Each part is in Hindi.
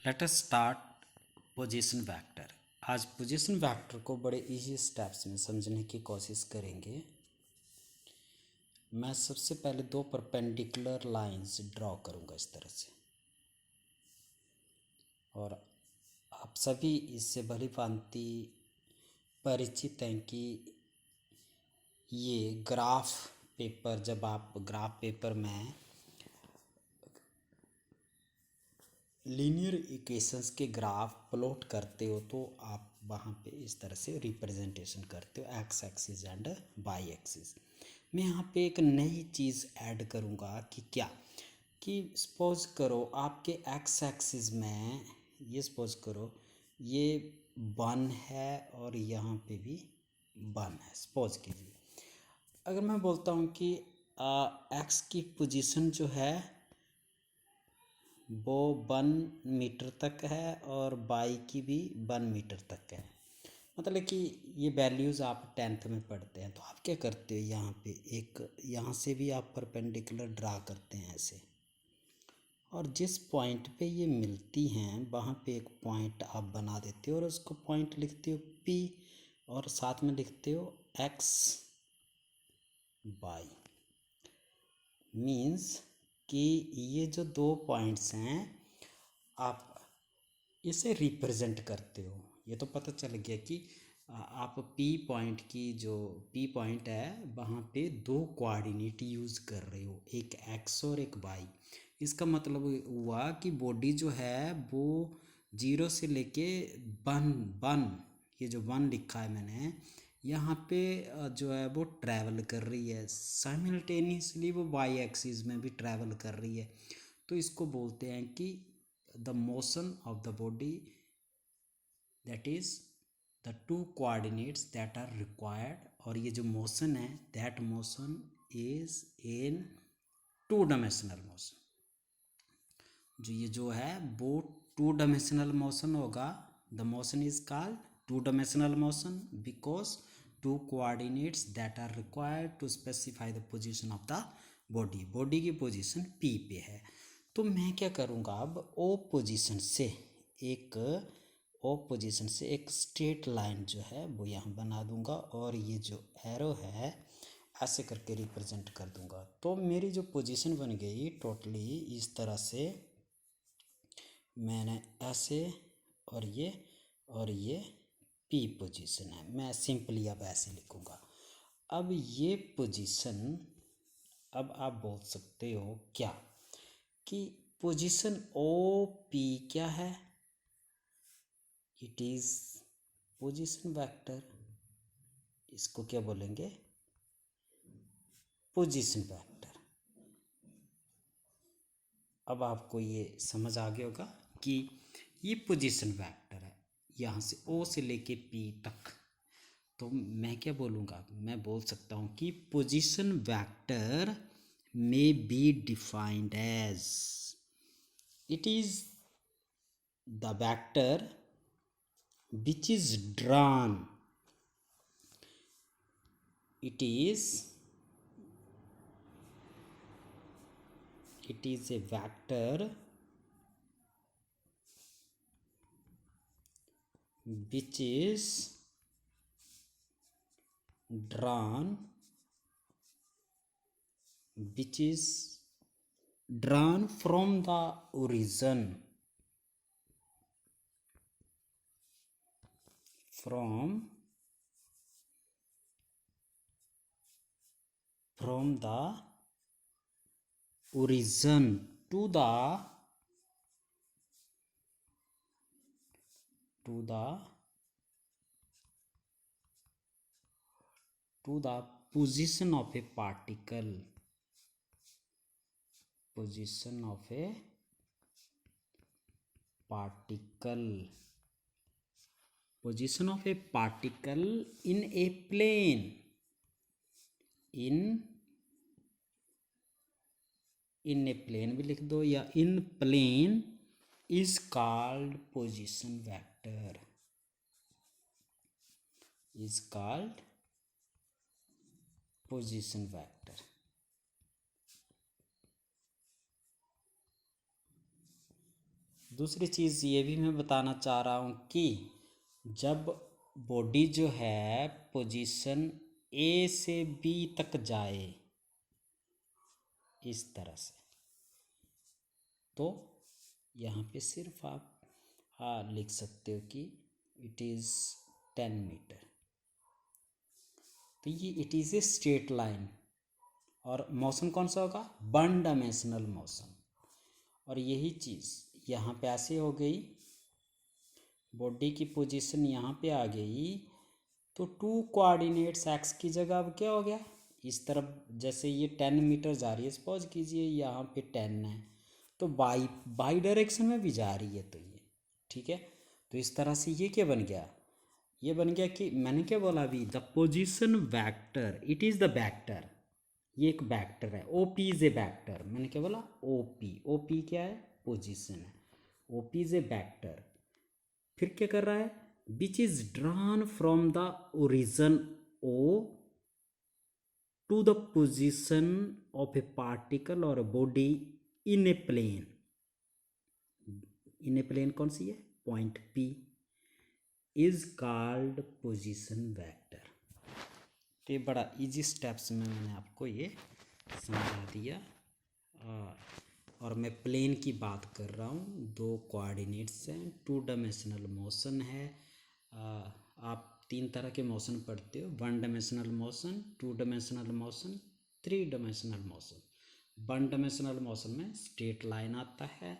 Let us start position vector. आज पोजीशन वेक्टर को बड़े इजी स्टेप्स में समझने की कोशिश करेंगे। मैं सबसे पहले दो परपेंडिकुलर लाइंस ड्रॉ करूंगा इस तरह से, और आप सभी इससे भली भांति परिचित हैं कि ये ग्राफ पेपर, जब आप ग्राफ पेपर में लीनियर इक्वेशंस के ग्राफ प्लॉट करते हो तो आप वहाँ पे इस तरह से रिप्रेजेंटेशन करते हो, X axis and Y axis. मैं यहाँ पे एक नई चीज़ ऐड करूँगा कि क्या कि सपोज करो आपके एक्स एक्सिस में ये सपोज करो ये 1 है और यहाँ पे भी 1 है। सपोज कीजिए अगर मैं बोलता हूँ कि एक्स की पोजीशन जो है वो 1 मीटर तक है और बाई की भी 1 मीटर तक है। मतलब कि ये वैल्यूज़ आप 10th में पढ़ते हैं। तो आप क्या करते हो, यहाँ पे एक यहाँ से भी आप परपेंडिकुलर ड्रा करते हैं ऐसे, और जिस पॉइंट पे ये मिलती हैं वहाँ पे एक पॉइंट आप बना देते हो और उसको पॉइंट लिखते हो P और साथ में लिखते हो एक्स वाई। मीन्स कि ये जो दो पॉइंट्स हैं आप इसे रिप्रेजेंट करते हो। ये तो पता चल गया कि आप P पॉइंट की जो P पॉइंट है वहाँ पे दो कोऑर्डिनेट यूज़ कर रहे हो, एक x और एक y। इसका मतलब हुआ कि बॉडी जो है वो 0 से लेके 1 ये जो 1 लिखा है मैंने यहाँ पे जो है वो ट्रैवल कर रही है, साइमल्टेनियसली वो y एक्सिस में भी ट्रैवल कर रही है। तो इसको बोलते हैं कि the motion of the body, that is the two coordinates that are required. और ये जो मोशन है that motion is in 2 dimensional motion. जो ये जो है वो 2 डायमेंशनल मोशन होगा। The motion is called 2 dimensional motion because 2 coordinates that are required to specify the position of the body. Body की पोजीशन P पे है। तो मैं क्या करूँगा, अब O पोजीशन से एक स्ट्रेट लाइन जो है वो यहाँ बना दूंगा और ये जो एरो है ऐसे करके रिप्रेजेंट कर दूंगा। तो मेरी जो पोजीशन बन गई टोटली इस तरह से, मैंने ऐसे और ये P पोजीशन है। मैं सिंपली अब ऐसे लिखूँगा। अब ये पोजीशन, अब आप बोल सकते हो क्या कि पोजीशन OP क्या है, इट इज़ पोजीशन वेक्टर। इसको क्या बोलेंगे, पोजीशन वेक्टर। अब आपको ये समझ आ गया होगा कि ये पोजीशन वेक्टर है यहाँ से O से लेके P तक। तो मैं क्या बोलूँगा, मैं बोल सकता हूँ कि position vector may be defined as, it is the vector which is drawn, it is a vector which is drawn from the origin, from the origin to the position of a particle, position of a particle in a plane, in a plane भी लिख दो, या in plane is called position vector, is called position vector। दूसरी चीज़ ये भी मैं बताना चाह रहा हूँ कि जब बॉडी जो है पोजीशन ए से बी तक जाए इस तरह से, तो यहाँ पे सिर्फ आप लिख सकते हो कि इट इज़ 10 मीटर। तो ये it is a straight line. और मोशन कौन सा होगा? One dimensional motion. और यही चीज़ यहाँ पे ऐसे हो गई, बॉडी की पोजीशन यहाँ पे आ गई, तो 2 कोऑर्डिनेट्स एक्स की जगह अब क्या हो गया, इस तरफ जैसे ये 10 मीटर जा रही है, सपोज कीजिए यहाँ पे 10 है, तो बाई डायरेक्शन में भी जा रही है, तो ये ठीक है। तो इस तरह से ये क्या बन गया, ये बन गया कि मैंने क्या बोला अभी, the position vector, it is the vector, ये एक वेक्टर है, O P is a vector. मैंने क्या बोला, ओ पी क्या है, पोजीशन है, O P is a vector. फिर क्या कर रहा है, which is drawn from the origin O to the position of a particle और body in a plane. In a plane कौन सी है, point P, is called position vector. तो ये बड़ा इजी स्टेप्स में मैंने आपको ये समझा दिया। और मैं प्लेन की बात कर रहा हूँ, 2 कोऑर्डिनेट्स हैं, 2 डायमेंशनल मोशन है। आप 3 तरह के मोशन पढ़ते हो, 1 dimensional motion, 2 dimensional motion, 3 dimensional motion. 1 dimensional motion में स्ट्रेट लाइन आता है।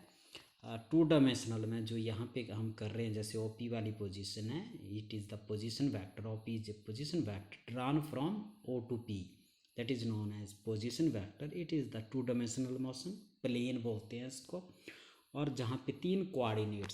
2 डायमेंशनल में जो यहाँ पे हम कर रहे हैं, जैसे ओ पी वाली पोजीशन है, it is the position vector, O P is a position vector drawn from O to P, that is known as position vector. It is the 2 dimensional motion, plane बोलते हैं इसको। और जहाँ पे 3 कोऑर्डिनेट्स